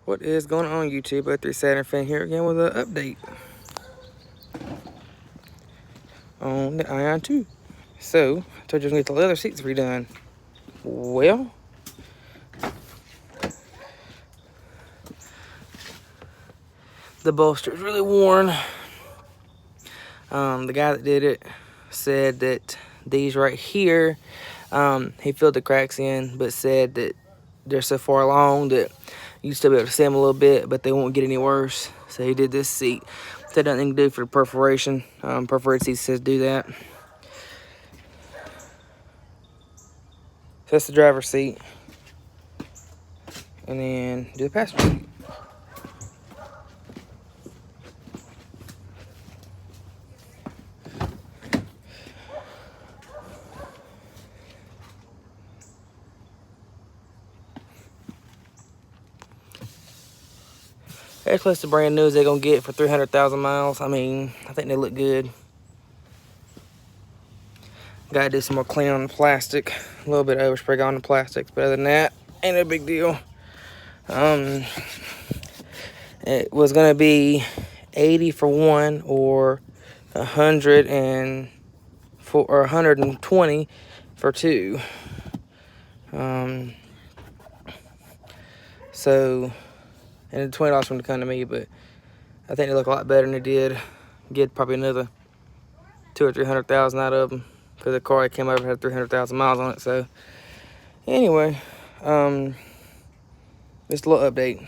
What is going on, YouTube? O3 Saturn fan here again with an update on the Ion 2. So, I told you I was going to get the leather seats redone. Well, the bolster is really worn. The guy that did it said that these right here, he filled the cracks in, but said that they're so far along that you still be able to see them a little bit, but they won't get any worse. So he did this seat. Said nothing to do for the perforation. Perforated seat says do that. So that's the driver's seat. And then do the passenger seat. As close to brand new as they're gonna get for 300,000 miles. I mean, I think they look good. Gotta do some more cleaning on the plastic. A little bit of overspray on the plastics, but other than that, ain't a big deal. It was gonna be 80 for one or 120 for two. So, and $20 from to come to me, but I think they look a lot better than they did. Get probably another 200,000 or 300,000 out of them because the car I came over had 300,000 miles on it. So, anyway, just a little update.